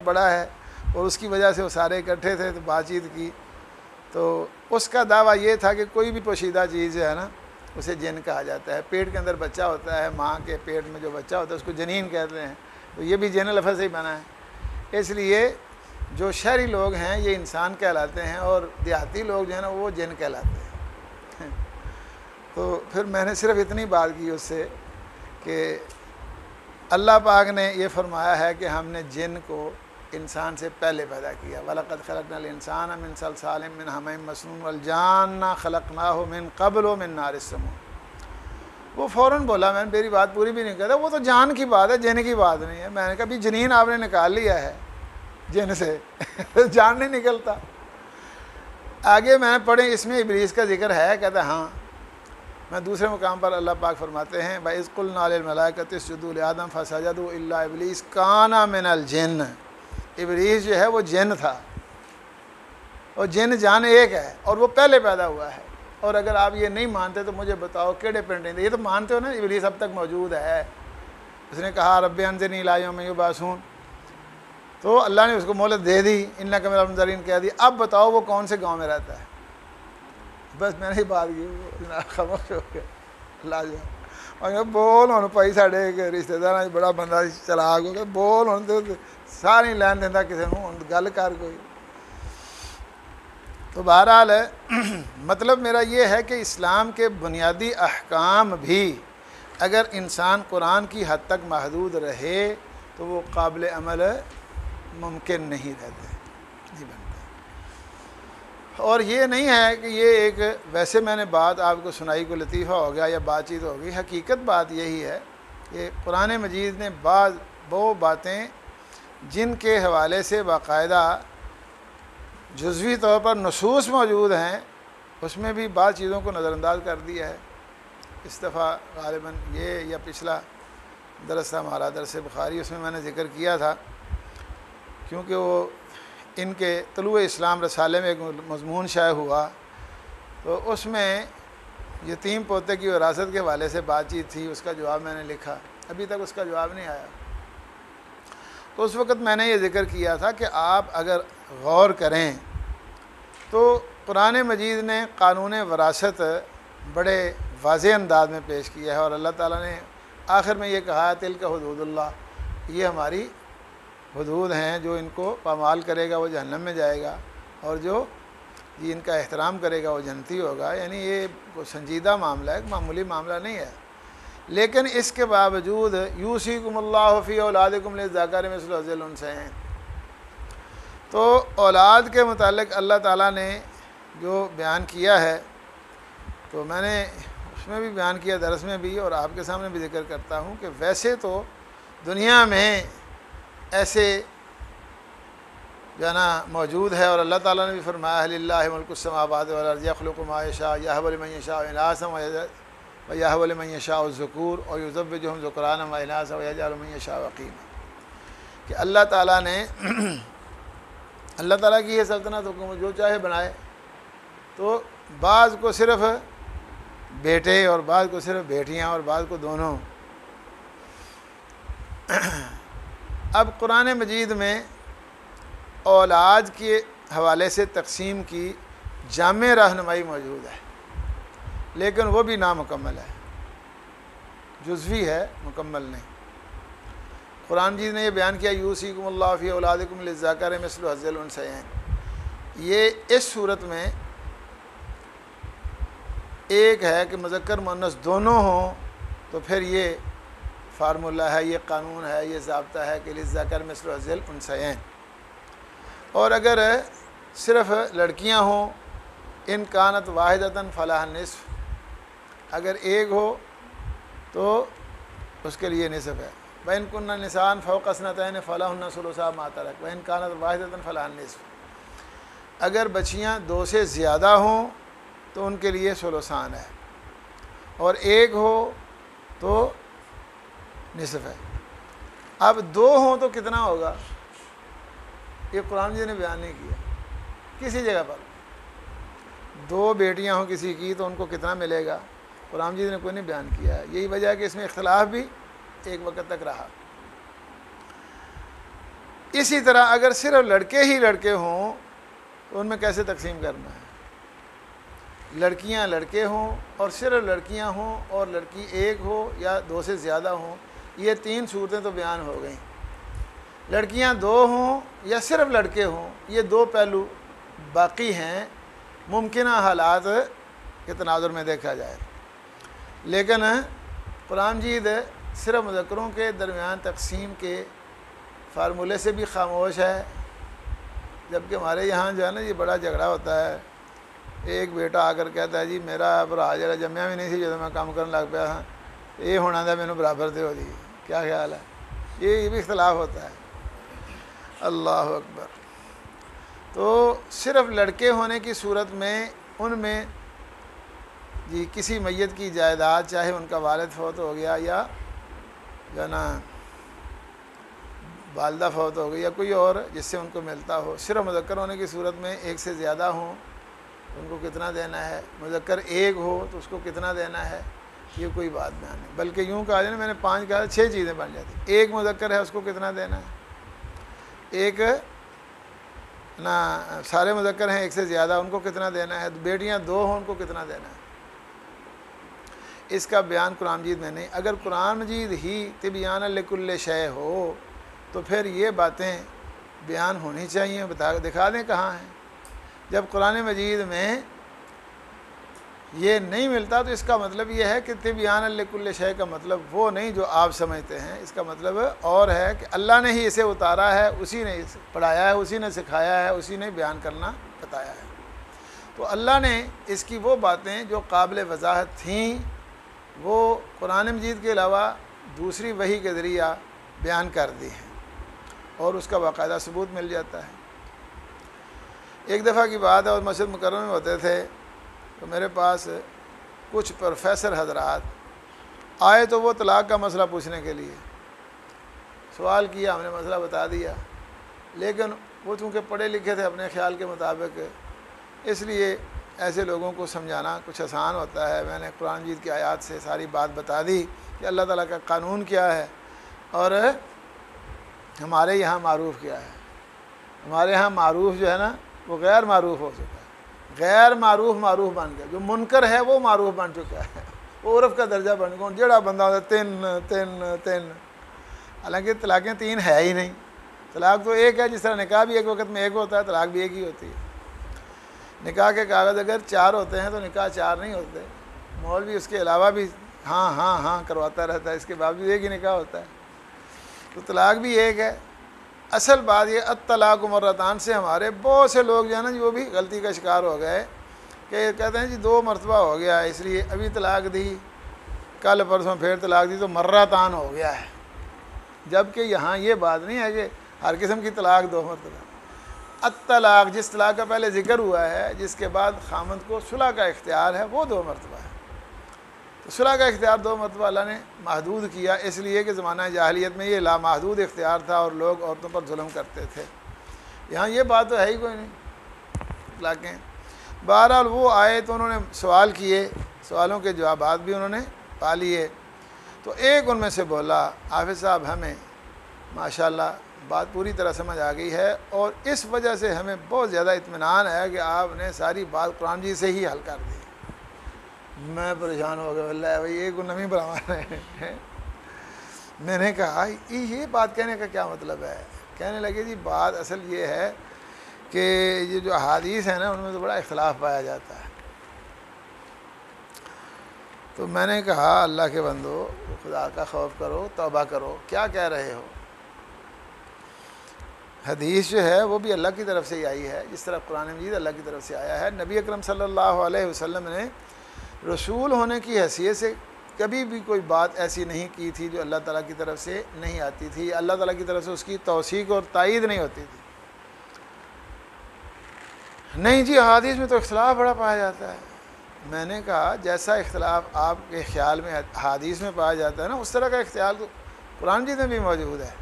پڑا ہے اور اس کی وجہ سے وہ سارے اکٹھے تھے تو بات چیت کی. تو اس کا دعویٰ یہ تھا کہ کوئی بھی پوشیدہ چیز ہے نا اسے جن کہا جاتا ہے. پیٹ کے اندر بچہ ہوتا ہے, ماں کے پیٹ میں جو بچہ ہوتا ہے اس کو جنین کہتے ہیں, تو یہ بھی جن لفظ سے ہی بنا ہے. اس لیے جو شہری لوگ ہیں یہ انسان کہلاتے ہیں اور دیہاتی لوگ جو ہیں نا وہ جن کہلاتے ہیں. تو پھر میں نے صرف اتنی بات کی اس سے کہ اللہ پاک نے یہ فرمایا ہے کہ ہم نے جن کو انسان سے پہلے پیدا کیا. وَلَقَدْ خَلَقْنَا الْإِنسَانَ مِنْ صَلْصَالٍ مِّنْ حَمَإٍ مَّسْنُونٍ وَالْجَانَّ خَلَقْنَاهُ مِنْ قَبْلُ مِنْ نَارِ السَّمُومِ. وہ فوراً بولا, میں نے میری بات پوری بھی نہیں کہتا, وہ تو جان کی بات ہے, جن کی بات نہیں ہے. میں نے کہا بھی جنین آپ نے نکال لیا ہے جن سے جان نہیں نکلتا. آگے میں نے پڑھے اس میں ابلیس کا ذکر ہے, کہتا ہاں. میں دوسرے مقام پر اللہ پاک فرماتے ہیں وَإِذْ قُلْنَا لِلْمَلَائِكَةِ اسْجُدُوا لِآدَمَ فَسَجَدُوا إِلَّا إِبْلِيسَ كَانَ مِنَ الْجِنِّ. ابلیس جو ہے وہ جن تھا, اور جن جان ایک ہے اور وہ پہلے پیدا ہوا ہے. اور اگر آپ یہ نہیں مانتے تو مجھے بتاؤ کیڑے پرندے, یہ تو مانتے ہو نا ابلیس اب تک موجود ہے. اس نے کہا رب انظرنی الی یوم یبعثون, تو اللہ نے اس کو مہلت دے دی, انک من المنظرین کہہ دی. اب بتاؤ وہ کون سے گاؤں میں رہتا ہے. بس میں نے بات کی, خاموش ہو گیا. اللہ جو اور بول ہوں بھائی ساڈے ایک رشتے دار بڑا بندہ چلاک ہو گیا, بول ہوں تو ساری لین دینا کسی کو, گل کر کوئی. تو بہرحال مطلب میرا یہ ہے کہ اسلام کے بنیادی احکام بھی اگر انسان قرآن کی حد تک محدود رہے تو وہ قابل عمل ممکن نہیں رہتے, نہیں بنتے. اور یہ نہیں ہے کہ یہ ایک ویسے میں نے بات آپ کو سنائی کو لطیفہ ہو گیا یا بات چیت ہو گئی. حقیقت بات یہی ہے کہ قرآن مجید نے وہ باتیں جن کے حوالے سے باقاعدہ جزوی طور پر نصوص موجود ہیں اس میں بھی بعض چیزوں کو نظر انداز کر دیا ہے. اس دفعہ غالباً یہ یا پچھلا درس تھا ہمارا درس بخاری, اس میں میں نے ذکر کیا تھا کیونکہ وہ ان کے طلوع اسلام رسالے میں ایک مضمون شائع ہوا, تو اس میں یتیم پوتے کی وراثت کے حوالے سے بات چیت تھی. اس کا جواب میں نے لکھا, ابھی تک اس کا جواب نہیں آیا. تو اس وقت میں نے یہ ذکر کیا تھا کہ آپ اگر غور کریں تو قرآن مجید نے قانون وراثت بڑے واضح انداز میں پیش کیا ہے, اور اللہ تعالیٰ نے آخر میں یہ کہا تلک حدود اللہ, یہ ہماری حدود ہیں, جو ان کو پامال کرے گا وہ جہنم میں جائے گا, اور جو یہ ان کا احترام کرے گا وہ جنتی ہوگا. یعنی یہ سنجیدہ معاملہ ہے, معمولی معاملہ نہیں ہے. لیکن اس کے باوجود یوصیکم اللہ فی اولادکم للذکر مثل حظ الانثیین, تو اولاد کے متعلق اللہ تعالیٰ نے جو بیان کیا ہے تو میں نے اس میں بھی بیان کیا درس میں بھی, اور آپ کے سامنے بھی ذکر کرتا ہوں کہ ویسے تو دنیا میں ایسے جو ہے نا موجود ہے, اور اللہ تعالیٰ نے بھی فرمایا للہ ملک السماوات والارض یخلق ما یشاء یہب لمن یشاء اناثا ویہب لمن یشاء الذکور ویزوجہم ذکرانا واناثا ویجعل من یشاء عقیما. کہ اللہ تعالیٰ نے اللہ تعالیٰ کی یہ سلطنت حکومت, جو چاہے بنائے. تو بعض کو صرف بیٹے اور بعض کو صرف بیٹیاں اور بعض کو دونوں. اب قرآن مجید میں اولاد کے حوالے سے تقسیم کی جامع رہنمائی موجود ہے, لیکن وہ بھی نامکمل ہے, جزوی ہے, مکمل نہیں. قرآن مجید نے یہ بیان کیا یوصیکم اللہ فی اولادکم للذکر مثل حظ الانثیین. یہ اس صورت میں ایک ہے کہ مذکر مؤنث دونوں ہوں, تو پھر یہ فارمولہ ہے, یہ قانون ہے, یہ ضابطہ ہے کہ للذکر مثل حظ الانثیین. اور اگر صرف لڑکیاں ہوں ان کانت واحدۃ فلہا النصف, اگر ایک ہو تو اس کے لیے نصف ہے. وَإِن كُنَّ نِسَاءً فَوْقَ اثْنَتَيْنِ فَلَهُنَّ ثُلُثَا مَا تَرَكَ وَإِن كَانَتْ وَاحِدَةً فَلَهَا النِّصْفُ. اگر بچیاں دو سے زیادہ ہوں تو ان کے لیے ثلثان ہے, اور ایک ہو تو نصف ہے. اب دو ہوں تو کتنا ہوگا, یہ قرآن جی نے بیان نہیں کیا کسی جگہ پر. دو بیٹیاں ہوں کسی کی تو ان کو کتنا ملے گا, قرآن جی نے کوئی نہیں بیان کیا ہے. یہی وجہ ہے کہ اس میں اختلاف بھی ایک وقت تک رہا. اسی طرح اگر صرف لڑکے ہی لڑکے ہوں تو ان میں کیسے تقسیم کرنا ہے؟ لڑکیاں لڑکے ہوں اور صرف لڑکیاں ہوں اور لڑکی ایک ہو یا دو سے زیادہ ہوں، یہ تین صورتیں تو بیان ہو گئیں۔ لڑکیاں دو ہوں یا صرف لڑکے ہوں، یہ دو پہلو باقی ہیں ممکنہ حالات کے تناظر میں دیکھا جائے۔ لیکن قرآن مجید صرف مذکروں کے درمیان تقسیم کے فارمولے سے بھی خاموش ہے، جبکہ ہمارے یہاں جو ہے نا یہ بڑا جھگڑا ہوتا ہے۔ ایک بیٹا آ کر کہتا ہے جی میرا بھرا جڑا جمیا بھی نہیں سی جب میں کام کرنے لگ پیا ہاں یہ ہونا تھا مینوں برابر دے ہو جی، کیا خیال ہے؟ یہ بھی اختلاف ہوتا ہے۔ اللہ اکبر۔ تو صرف لڑکے ہونے کی صورت میں ان میں جی کسی میت کی جائیداد، چاہے ان کا والد فوت ہو گیا یا جو ہے نا والدہ فوت ہو گئی یا کوئی اور جس سے ان کو ملتا ہو، صرف مذکر ہونے کی صورت میں ایک سے زیادہ ہوں ان کو کتنا دینا ہے، مذکر ایک ہو تو اس کو کتنا دینا ہے، یہ کوئی بات بیان نہیں۔ بلکہ یوں کہا جائے نا، میں نے 5 کہا 6 چیزیں بن جاتی۔ ایک مذکر ہے اس کو کتنا دینا ہے، ایک نا سارے مذکر ہیں ایک سے زیادہ ان کو کتنا دینا ہے، بیٹیاں 2 ہوں ان کو کتنا دینا ہے، اس کا بیان قرآن مجید میں نہیں۔ اگر قرآن مجید ہی تبیان لکل شے ہو تو پھر یہ باتیں بیان ہونی چاہیے، دکھا دیں کہاں ہیں۔ جب قرآن مجید میں یہ نہیں ملتا تو اس کا مطلب یہ ہے کہ تبیان لکل شے کا مطلب وہ نہیں جو آپ سمجھتے ہیں، اس کا مطلب اور ہے کہ اللہ نے ہی اسے اتارا ہے، اسی نے اسے پڑھایا ہے، اسی نے سکھایا ہے، اسی نے بیان کرنا بتایا ہے۔ تو اللہ نے اس کی وہ باتیں جو قابل وضاحت تھیں وہ قرآن مجید کے علاوہ دوسری وحی کے ذریعہ بیان کر دی ہیں اور اس کا باقاعدہ ثبوت مل جاتا ہے۔ ایک دفعہ کی بات ہے اور مسجد مکرمہ میں ہوتے تھے تو میرے پاس کچھ پروفیسر حضرات آئے تو وہ طلاق کا مسئلہ پوچھنے کے لیے سوال کیا، ہم نے مسئلہ بتا دیا، لیکن وہ چونکہ پڑھے لکھے تھے اپنے خیال کے مطابق، اس لیے ایسے لوگوں کو سمجھانا کچھ آسان ہوتا ہے۔ میں نے قرآن مجید کی آیات سے ساری بات بتا دی کہ اللہ تعالیٰ کا قانون کیا ہے اور ہمارے یہاں معروف کیا ہے۔ ہمارے یہاں معروف جو ہے نا وہ غیر معروف ہو چکا ہے، غیر معروف معروف بن گیا، جو منکر ہے وہ معروف بن چکا ہے، وہ عرف کا درجہ بن گیا۔ جڑا بندہ ہوتا ہے 3 حالانکہ طلاقیں 3 ہے ہی نہیں، طلاق تو ایک ہے، جس طرح نکاح بھی ایک وقت میں ایک ہوتا ہے طلاق بھی ایک ہی ہوتی ہے۔ نکاح کے کاغذ اگر 4 ہوتے ہیں تو نکاح 4 نہیں ہوتے، مولوی اس کے علاوہ بھی ہاں کرواتا رہتا ہے، اس کے باوجود ایک ہی نکاح ہوتا ہے۔ تو طلاق بھی ایک ہے۔ اصل بات یہ الطلاق مرتان سے ہمارے بہت سے لوگ جو ہے نا وہ بھی غلطی کا شکار ہو گئے کہ کہتے ہیں جی 2 مرتبہ ہو گیا ہے اس لیے ابھی طلاق دی، کل پرسوں پھر طلاق دی تو مرتان ہو گیا ہے، جبکہ یہاں یہ بات نہیں ہے کہ ہر قسم کی طلاق 2 مرتبہ۔ الطلاق جس طلاق کا پہلے ذکر ہوا ہے جس کے بعد خامند کو صلح کا اختیار ہے وہ 2 مرتبہ ہے۔ تو صلح کا اختیار 2 مرتبہ اللہ نے محدود کیا، اس لیے کہ زمانہ جاہلیت میں یہ لامحدود اختیار تھا اور لوگ عورتوں پر ظلم کرتے تھے۔ یہاں یہ بات تو ہے ہی کوئی نہیں طلاقیں۔ بہرحال وہ آئے تو انہوں نے سوال کیے، سوالوں کے جوابات بھی انہوں نے پا لیے۔ تو ایک ان میں سے بولا حافظ صاحب ہمیں ماشاءاللہ بات پوری طرح سمجھ آ گئی ہے اور اس وجہ سے ہمیں بہت زیادہ اطمینان ہے کہ آپ نے ساری بات قرآن جی سے ہی حل کر دی۔ میں پریشان ہو گیا، اللہ بھائی ایک نمی برآ رہے ہیں۔ میں نے کہا یہ بات کہنے کا کیا مطلب ہے؟ کہنے لگے جی بات اصل یہ ہے کہ یہ جو احادیث ہیں نا ان میں تو بڑا اختلاف پایا جاتا ہے۔ تو میں نے کہا اللہ کے بندو خدا کا خوف کرو، توبہ کرو، کیا کہہ رہے ہو؟ حدیث جو ہے وہ بھی اللہ کی طرف سے ہی آئی ہے، جس طرح قرآن مجید اللہ کی طرف سے آیا ہے۔ نبی اکرم صلی اللہ علیہ وسلم نے رسول ہونے کی حیثیت سے کبھی بھی کوئی بات ایسی نہیں کی تھی جو اللہ تعالیٰ کی طرف سے نہیں آتی تھی، اللہ تعالیٰ کی طرف سے اس کی توثیق اور تائید نہیں ہوتی تھی۔ نہیں جی احادیث میں تو اختلاف بڑا پایا جاتا ہے۔ میں نے کہا جیسا اختلاف آپ کے خیال میں احادیث میں پایا جاتا ہے نا اس طرح کا اختیار تو قرآن مجید میں بھی موجود ہے،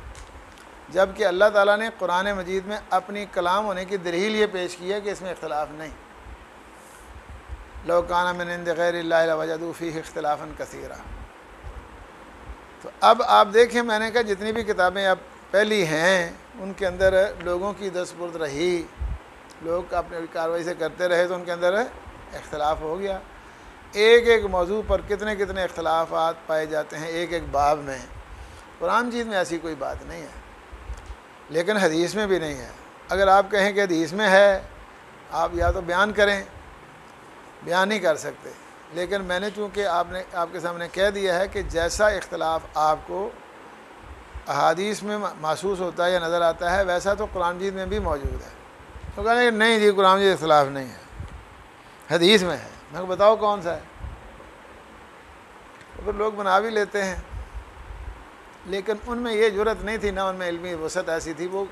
جبکہ اللہ تعالیٰ نے قرآن مجید میں اپنی کلام ہونے کی دلیل یہ پیش کی ہے کہ اس میں اختلاف نہیں۔ لو کان من عند غیر اللہ لوجدوا فیہ اختلافا کثیرا۔ تو اب آپ دیکھیں میں نے کہا جتنی بھی کتابیں آپ پہلی ہیں ان کے اندر لوگوں کی دستبرد رہی، لوگ اپنی کارروائی سے کرتے رہے تو ان کے اندر اختلاف ہو گیا۔ ایک ایک موضوع پر کتنے کتنے اختلافات پائے جاتے ہیں ایک ایک باب میں۔ قرآن مجید میں ایسی کوئی بات نہیں ہے، لیکن حدیث میں بھی نہیں ہے۔ اگر آپ کہیں کہ حدیث میں ہے، آپ یا تو بیان کریں، بیان نہیں کر سکتے، لیکن میں نے چونکہ آپ کے سامنے کہہ دیا ہے کہ جیسا اختلاف آپ کو احادیث میں محسوس ہوتا ہے یا نظر آتا ہے ویسا تو قرآن مجید میں بھی موجود ہے۔ تو کہنے کہ نہیں جی قرآن مجید اختلاف نہیں ہے، حدیث میں ہے۔ میں کو بتاؤ کون سا ہے؟ تو پھر لوگ بنا بھی لیتے ہیں، لیکن ان میں یہ جرت نہیں تھی، نہ ان میں علمی وسعت ایسی تھی۔ وہ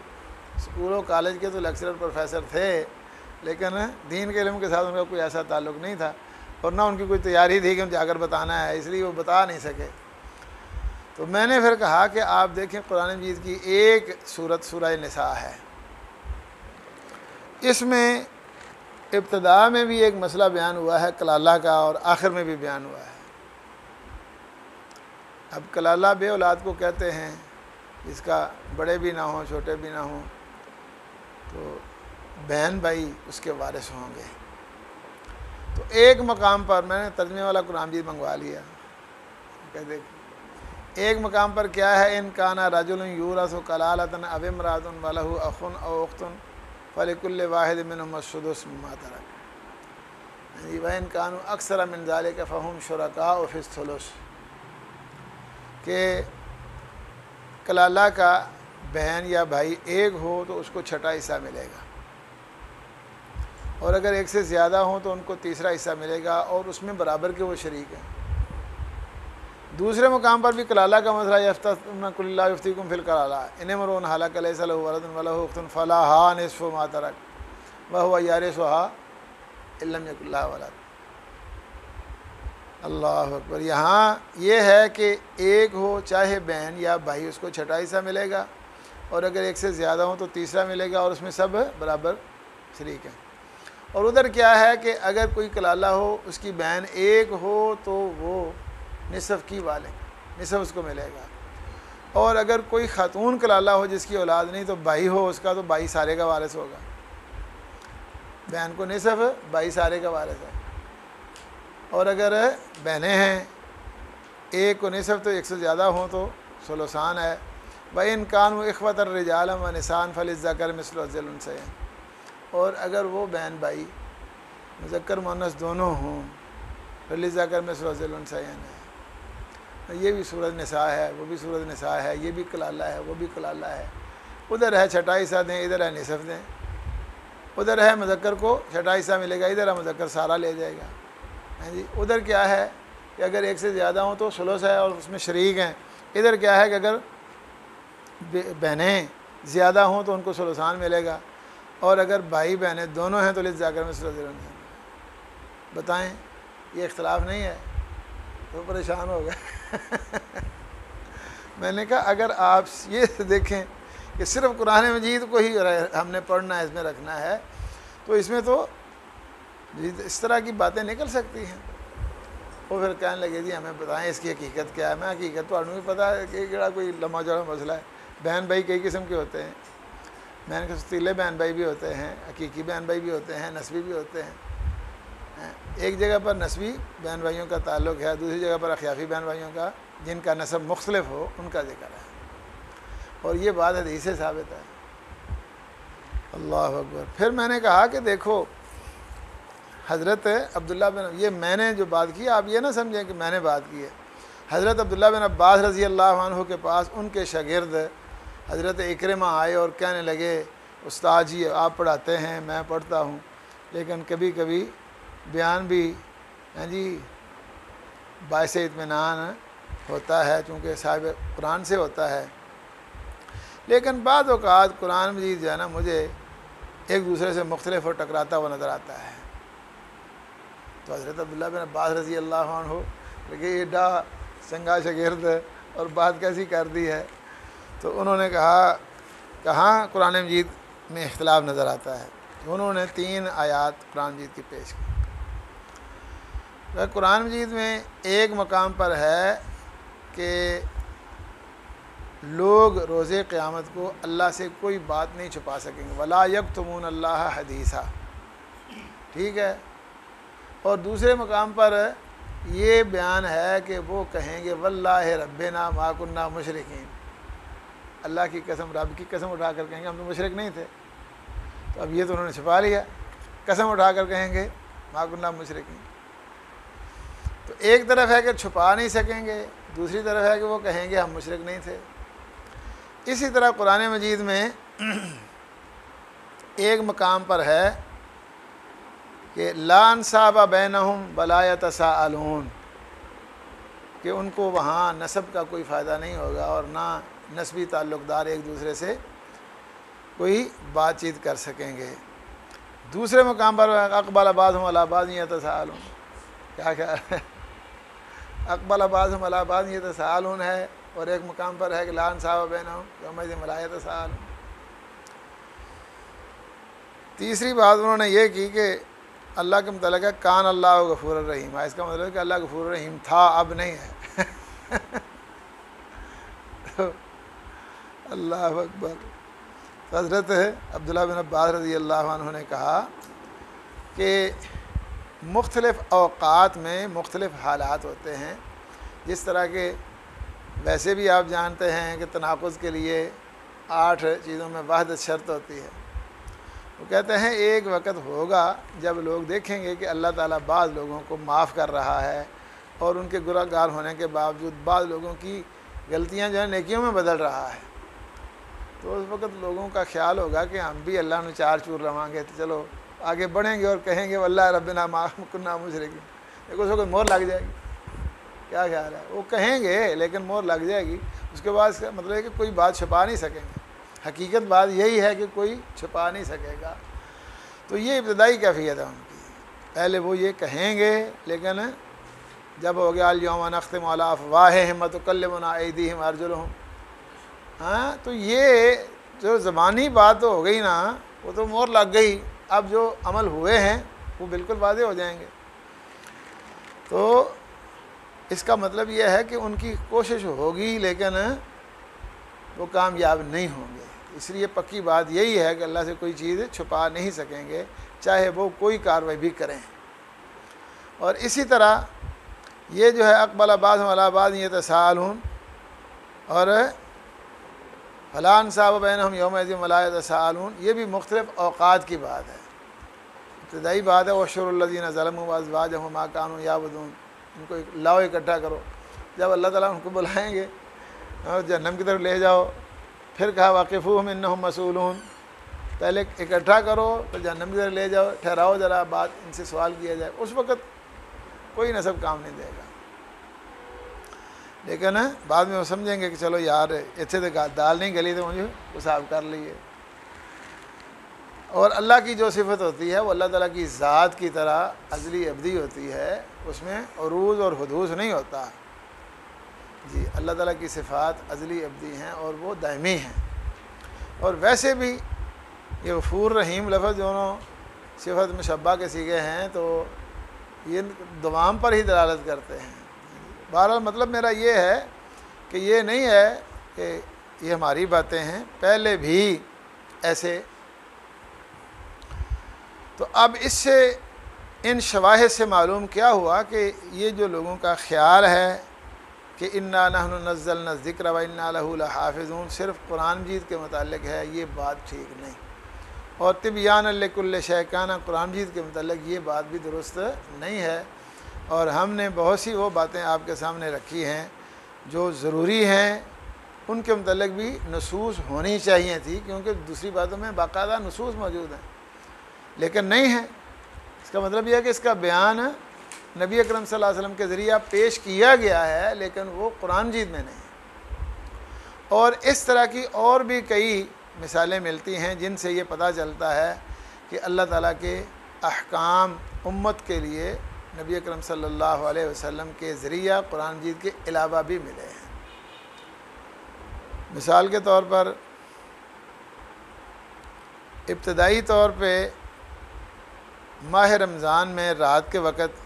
اسکول و کالج کے تو لیکچرر پروفیسر تھے، لیکن دین کے علم کے ساتھ ان کا کوئی ایسا تعلق نہیں تھا، اور نہ ان کی کوئی تیاری تھی کہ ان جا کر بتانا ہے، اس لیے وہ بتا نہیں سکے۔ تو میں نے پھر کہا کہ آپ دیکھیں قرآن مجید کی ایک سورت سورہ نساء ہے، اس میں ابتدا میں بھی ایک مسئلہ بیان ہوا ہے کلالہ کا، اور آخر میں بھی بیان ہوا ہے۔ اب کلالہ بے اولاد کو کہتے ہیں جس کا بڑے بھی نہ ہوں چھوٹے بھی نہ ہوں، تو بہن بھائی اس کے وارث ہوں گے۔ تو ایک مقام پر میں نے ترجمے والا قرآن مجید منگوا لیا کہ دیکھ ایک مقام پر کیا ہے، ان کانا رجل یورث کلالۃ او امرأۃ ولہ اخ او اخت فلکل واحد منہم السدس مما ترک وان کانوا اکثر من ذلک فہم شرکاء فی الثلث، کہ کلالہ کا بہن یا بھائی ایک ہو تو اس کو چھٹا حصہ ملے گا، اور اگر ایک سے زیادہ ہوں تو ان کو تیسرا حصہ ملے گا، اور اس میں برابر کے وہ شریک ہیں۔ دوسرے مقام پر بھی کلالہ کا مسئلہ یفتون اللہ یفتیکم فی الکلالہ ان امرؤ ہلک لیس لہ ولد ولہ اخت فلہا نصف ما ترک وہو یرثھا ان لم یکن لہ ولد۔ اللہ اکبر۔ یہاں یہ ہے کہ ایک ہو چاہے بہن یا بھائی اس کو چھٹا حصہ ملے گا، اور اگر ایک سے زیادہ ہوں تو تیسرا ملے گا، اور اس میں سب برابر شریک ہیں۔ اور ادھر کیا ہے کہ اگر کوئی کلالہ ہو اس کی بہن ایک ہو تو وہ نصف کی والے نصف اس کو ملے گا، اور اگر کوئی خاتون کلالہ ہو جس کی اولاد نہیں تو بھائی ہو اس کا، تو بھائی سارے کا وارث ہوگا۔ بہن کو نصف، بھائی سارے کا وارث ہے۔ اور اگر بہنیں ہیں ایک کو نصف تو ایک سے زیادہ ہوں تو ثلثان ہے۔ وَإِنْ كَانُوا إِخْوَةً رِجَالًا وَنِسَاءً فَلِلذَّكَرِ مِثْلُ حَظِّ الْأُنثَيَيْنِ، اور اگر وہ بہن بھائی مذکر مؤنث دونوں ہوں فَلِلذَّكَرِ مِثْلُ حَظِّ الْأُنثَيَيْنِ ہے۔ یہ بھی سورۃ نساء ہے، وہ بھی سورۃ نساء ہے، یہ بھی کلالہ ہے، وہ بھی کلالہ ہے۔ ادھر ہے چھٹا حصہ دیں، ادھر ہے نصف دیں۔ ادھر ہے مذکر کو چھٹا حصہ ملے گا، ادھر ہے مذکر سارا لے جائے گا۔ جی ادھر کیا ہے کہ اگر ایک سے زیادہ ہوں تو ثلث ہے اور اس میں شریک ہیں۔ ادھر کیا ہے کہ اگر بہنیں زیادہ ہوں تو ان کو ثلثان ملے گا، اور اگر بھائی بہنیں دونوں ہیں تو للذکر مثل حظ الانثیین۔ بتائیں یہ اختلاف نہیں ہے؟ تو پریشان ہو گئے۔ میں نے کہا اگر آپ یہ دیکھیں کہ صرف قرآن مجید کو ہی ہم نے پڑھنا ہے، اس میں رکھنا ہے، تو اس میں تو اس طرح کی باتیں نکل سکتی ہیں۔ وہ پھر کہنے لگے جی ہمیں بتائیں اس کی حقیقت کیا ہے۔ میں حقیقت تو بھی پتہ ہے کہ کہڑا کوئی لمبا چوڑا مسئلہ ہے۔ بہن بھائی کئی قسم کے ہوتے ہیں، بہن کے ستیلے بہن بھائی بھی ہوتے ہیں، حقیقی بہن بھائی بھی ہوتے ہیں، نسبی بھی ہوتے ہیں۔ ایک جگہ پر نسبی بہن بھائیوں کا تعلق ہے، دوسری جگہ پر اخیافی بہن بھائیوں کا جن کا نسب مختلف ہو ان کا ذکر ہے، اور یہ بات حدیث سے ثابت ہے۔ اللہ اکبر۔ پھر میں نے کہا کہ دیکھو حضرت عبداللہ بن، یہ میں نے جو بات کی آپ یہ نہ سمجھیں کہ میں نے بات کی ہے۔ حضرت عبداللہ بن عباس رضی اللہ عنہ کے پاس ان کے شاگرد حضرت اکرمہ آئے اور کہنے لگے استاد جی آپ پڑھاتے ہیں، میں پڑھتا ہوں، لیکن کبھی کبھی بیان بھی جی باعث اطمینان ہوتا ہے چونکہ صاحب قرآن سے ہوتا ہے، لیکن بعض اوقات قرآن مجید جو ہے نا مجھے ایک دوسرے سے مختلف اور ٹکراتا ہوا نظر آتا ہے۔ تو حضرت عبداللہ بن عباس رضی اللہ عنہ کہ یہ ڈا سنگا شاگرد اور بات کیسی کر دی ہے، تو انہوں نے کہا کہاں قرآن مجید میں اختلاف نظر آتا ہے۔ انہوں نے 3 آیات قرآن مجید کی پیش کی۔ قرآن مجید میں ایک مقام پر ہے کہ لوگ روز قیامت کو اللہ سے کوئی بات نہیں چھپا سکیں گے. ولا یکتمون اللہ حدیثا. ٹھیک ہے. اور دوسرے مقام پر یہ بیان ہے کہ وہ کہیں گے واللہ ربنا ما کننا مشرکین. اللہ کی قسم، رب کی قسم اٹھا کر کہیں گے ہم تو مشرک نہیں تھے. تو اب یہ تو انہوں نے چھپا لیا، قسم اٹھا کر کہیں گے ما کننا مشرکین. تو ایک طرف ہے کہ چھپا نہیں سکیں گے، دوسری طرف ہے کہ وہ کہیں گے ہم مشرک نہیں تھے. اسی طرح قرآن مجید میں ایک مقام پر ہے کہ لا انصاب بینہم ولا یتساءلون، کہ ان کو وہاں نسب کا کوئی فائدہ نہیں ہوگا اور نہ نسبی تعلق دار ایک دوسرے سے کوئی بات چیت کر سکیں گے. دوسرے مقام پر اقبل بعضهم علی بعض یتساءلون. کیا خیال ہے؟ اقبل بعضهم علی بعض یتساءلون ہے، اور ایک مقام پر ہے کہ لا انصاب بینہم یومئذ ولا یتساءلون. تیسری بات انہوں نے یہ کی کہ اللہ کے متعلق ہے کان اللہ غفور الرحیم. اس کا مطلب ہے کہ اللہ غفور الرحیم تھا، اب نہیں ہے. اللہ اکبر. حضرت عبداللہ بن عباس رضی اللہ عنہ نے کہا کہ مختلف اوقات میں مختلف حالات ہوتے ہیں. جس طرح کہ ویسے بھی آپ جانتے ہیں کہ تناقض کے لیے 8 چیزوں میں وحدت شرط ہوتی ہے. وہ کہتے ہیں ایک وقت ہوگا جب لوگ دیکھیں گے کہ اللہ تعالیٰ بعض لوگوں کو معاف کر رہا ہے اور ان کے گناہ گار ہونے کے باوجود بعض لوگوں کی غلطیاں جو ہیں نیکیوں میں بدل رہا ہے. تو اس وقت لوگوں کا خیال ہوگا کہ ہم بھی اللہ نے چار چور رواں گے تو چلو آگے بڑھیں گے اور کہیں گے واللہ ربنا ما کننا مشرکین. دیکھو اس وقت مہر لگ جائے گی. کیا خیال ہے؟ وہ کہیں گے لیکن مہر لگ جائے گی. اس کے بعد اس کا مطلب ہے کہ کوئی بات چھپا نہیں سکیں گے. حقیقت بات یہی ہے کہ کوئی چھپا نہیں سکے گا. تو یہ ابتدائی کیفیت ہے ان کی. پہلے وہ یہ کہیں گے لیکن جب ہو گیا الیوم نختم علی افواہہم وتکلمنا ایدیہم وارجلہم، ہاں تو یہ جو زبانی بات تو ہو گئی نا، وہ تو مہر لگ گئی. اب جو عمل ہوئے ہیں وہ بالکل واضح ہو جائیں گے. تو اس کا مطلب یہ ہے کہ ان کی کوشش ہوگی لیکن وہ کامیاب نہیں ہوں گے. اس لیے پکی بات یہی ہے کہ اللہ سے کوئی چیز چھپا نہیں سکیں گے چاہے وہ کوئی کارروائی بھی کریں. اور اسی طرح یہ جو ہے اقبل بعضهم علی بعض یتساءلون اور فلا انصاب بینہم یومئذ ولا یتساءلون، یہ بھی مختلف اوقات کی بات ہے. ابتدائی بات ہے وَاحْشُرُوا الَّذِينَ ظَلَمُوا وَأَزْوَاجَهُمْ وَمَا كَانُوا يَعْبُدُونَ. ان کو لاؤ اکٹھا کرو. جب اللہ تعالیٰ ان کو بلائیں گے اور جہنم کی طرف لے جاؤ، پھر کہا وَقِفُوهُمْ إِنَّهُمْ مَسْئُولُونَ. پہلے اکٹھا کرو پھر جہنم کی طرف لے جاؤ، ٹھہراؤ ذرا بات، ان سے سوال کیا جائے. اس وقت کوئی نسب کام نہیں دے گا. لیکن بعد میں وہ سمجھیں گے کہ چلو یار اتنے تو دال نہیں گلی تو مجھے حساب کر لیے. اور اللہ کی جو صفت ہوتی ہے وہ اللہ تعالیٰ کی ذات کی طرح ازلی ابدی ہوتی ہے، اس میں عروج اور حدوث نہیں ہوتا. جی اللہ تعالیٰ کی صفات ازلی ابدی ہیں اور وہ دائمی ہیں. اور ویسے بھی یہ غفور رحیم لفظ دونوں صفت مشبہ کے صیغے ہیں تو یہ دوام پر ہی دلالت کرتے ہیں. بہرحال مطلب میرا یہ ہے کہ یہ نہیں ہے کہ یہ ہماری باتیں ہیں، پہلے بھی ایسے. تو اب اس سے ان شواہد سے معلوم کیا ہوا کہ یہ جو لوگوں کا خیال ہے کہ انا نحن نزلنا الذکر و انا لہ لحافظون صرف قرآن مجید کے متعلق ہے، یہ بات ٹھیک نہیں. اور تبیان لکل شیء کان قرآن مجید کے متعلق یہ بات بھی درست نہیں ہے. اور ہم نے بہت سی وہ باتیں آپ کے سامنے رکھی ہیں جو ضروری ہیں، ان کے متعلق بھی نصوص ہونی چاہیے تھی، کیونکہ دوسری باتوں میں باقاعدہ نصوص موجود ہیں لیکن نہیں ہیں. اس کا مطلب یہ ہے کہ اس کا بیان نبی اکرم صلی اللہ علیہ وسلم کے ذریعہ پیش کیا گیا ہے لیکن وہ قرآن مجید میں نہیں. اور اس طرح کی اور بھی کئی مثالیں ملتی ہیں جن سے یہ پتہ چلتا ہے کہ اللہ تعالیٰ کے احکام امت کے لیے نبی اکرم صلی اللہ علیہ وسلم کے ذریعہ قرآن مجید کے علاوہ بھی ملے ہیں. مثال کے طور پر ابتدائی طور پہ ماہ رمضان میں رات کے وقت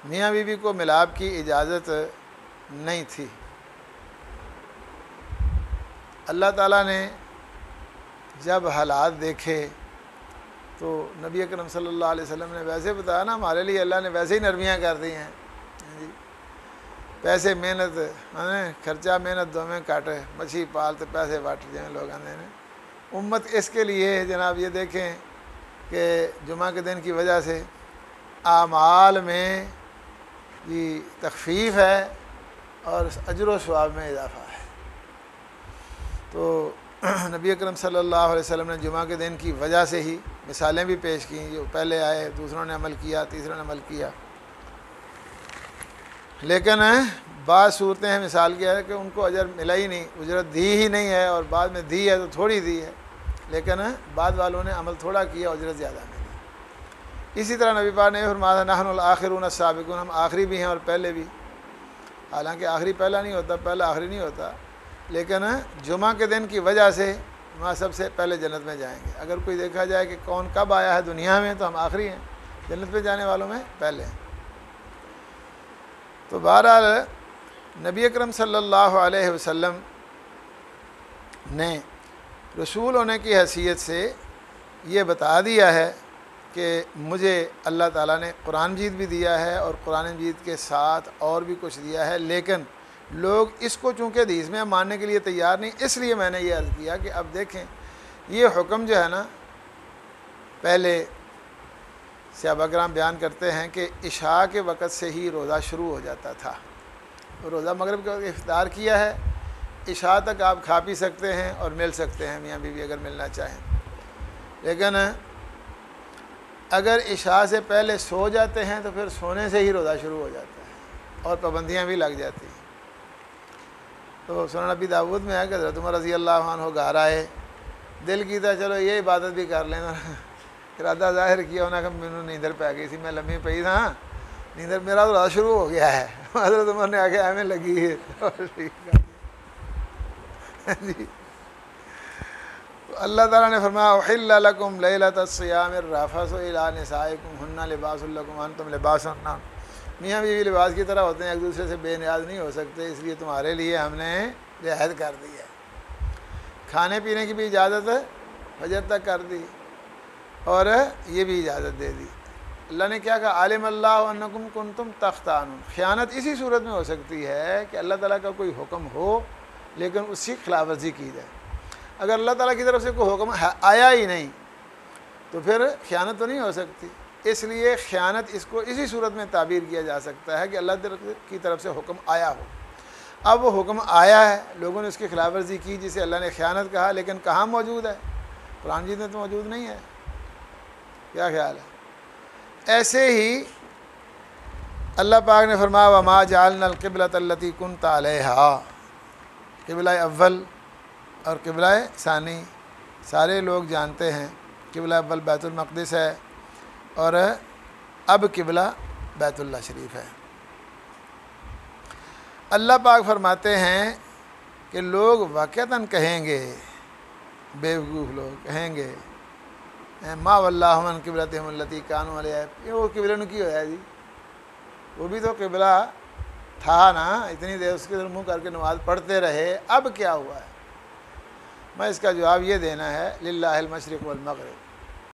میاں بیوی کو ملاپ کی اجازت نہیں تھی. اللہ تعالیٰ نے جب حالات دیکھے تو نبی اکرم صلی اللہ علیہ وسلم نے ویسے بتایا نا، ہمارے لیے اللہ نے ویسے ہی نرمیاں کر دی ہیں جی، پیسے محنت خرچہ محنت دو میں کاٹے مچھی پال تو پیسے واٹ جائیں لوگ آندے نے امت اس کے لیے جناب یہ دیکھیں کہ جمعہ کے دن کی وجہ سے اعمال میں یہ تخفیف ہے اور اجر و ثواب میں اضافہ ہے۔ تو نبی اکرم صلی اللہ علیہ وسلم نے جمعہ کے دن کی وجہ سے ہی مثالیں بھی پیش کیں، جو پہلے آئے دوسروں نے عمل کیا تیسروں نے عمل کیا، لیکن بعض صورتیں ہیں مثال کیا ہے کہ ان کو اجر ملا ہی نہیں، اجرت دی ہی نہیں ہے، اور بعد میں دی ہے تو تھوڑی دی ہے، لیکن بعد والوں نے عمل تھوڑا کیا اجرت زیادہ ملی۔ اسی طرح نبی پاک نے فرمایا نحن الآخرون السابقون، ہم آخری بھی ہیں اور پہلے بھی، حالانکہ آخری پہلا نہیں ہوتا، پہلا آخری نہیں ہوتا، لیکن جمعہ کے دن کی وجہ سے وہاں سب سے پہلے جنت میں جائیں گے۔ اگر کوئی دیکھا جائے کہ کون کب آیا ہے دنیا میں تو ہم آخری ہیں، جنت پہ جانے والوں میں پہلے ہیں۔ تو بہرحال نبی اکرم صلی اللہ علیہ وسلم نے رسول ہونے کی حیثیت سے یہ بتا دیا ہے کہ مجھے اللہ تعالیٰ نے قرآن مجید بھی دیا ہے اور قرآن مجید کے ساتھ اور بھی کچھ دیا ہے، لیکن لوگ اس کو چونکہ حدیث میں ماننے کے لیے تیار نہیں، اس لیے میں نے یہ عرض کیا کہ اب دیکھیں یہ حکم جو ہے نا، پہلے صحابہ کرام بیان کرتے ہیں کہ عشاء کے وقت سے ہی روزہ شروع ہو جاتا تھا، روزہ مغرب کے وقت افطار کیا ہے، عشاء تک آپ کھا پی سکتے ہیں اور مل سکتے ہیں میاں بیوی اگر ملنا چاہیں، لیکن اگر عشاء سے پہلے سو جاتے ہیں تو پھر سونے سے ہی روزہ شروع ہو جاتا ہے اور پابندیاں بھی لگ جاتی ہیں۔ تو سنن ابی داؤد میں ہے کہ حضرت عمر رضی اللہ عنہ گھر آئے، دل کیتا چلو یہ عبادت بھی کر لینا، ارادہ ظاہر کیا انہوں نے کہ مینوں نیندر پی گئی سی، میں لمحی پئی تھا نیندر، میرا تو روزہ شروع ہو گیا ہے۔ حضرت عمر نے آگے ایویں لگی ہے جی۔ اللہ تعالیٰ نے فرمایا احل لکم لیلۃ الصیام الرفث الی نسائکم ہن لباس لکم وانتم لباس لہن، میاں بیوی لباس کی طرح ہوتے ہیں، ایک دوسرے سے بے نیاز نہیں ہو سکتے، اس لیے تمہارے لیے ہم نے یہ عہد کر دی ہے، کھانے پینے کی بھی اجازت فجر تک کر دی اور یہ بھی اجازت دے دی۔ اللہ نے کیا کہا عالم اللہ انکم کنتم تختانون، خیانت اسی صورت میں ہو سکتی ہے کہ اللہ تعالیٰ کا کوئی حکم ہو لیکن اس کی خلاف ورزی کی جائے، اگر اللہ تعالیٰ کی طرف سے کوئی حکم آیا ہی نہیں تو پھر خیانت تو نہیں ہو سکتی، اس لیے خیانت اس کو اسی صورت میں تعبیر کیا جا سکتا ہے کہ اللہ کی طرف سے حکم آیا ہو۔ اب وہ حکم آیا ہے، لوگوں نے اس کی خلاف ورزی کی جسے اللہ نے خیانت کہا، لیکن کہاں موجود ہے؟ قرآن مجید میں تو موجود نہیں ہے، کیا خیال ہے؟ ایسے ہی اللہ پاک نے فرمایا وما جعلنا القبلۃ التی کنت علیہا، قبلہ اول اور قبلہ ثانی سارے لوگ جانتے ہیں، قبلہ اول بیت المقدس ہے اور اب قبلہ بیت اللہ شریف ہے۔ اللہ پاک فرماتے ہیں کہ لوگ واقعتاً کہیں گے، بیوقوف لوگ کہیں گے ما واللہم عن قبلتہم التی کانوا علیہا، یہ وہ قبلہ نو کی ہوا ہے جی، وہ بھی تو قبلہ تھا نا، اتنی دیر اس کے منہ کر کے نماز پڑھتے رہے، اب کیا ہوا ہے؟ میں اس کا جواب یہ دینا ہے للہ المشرق والمغرب،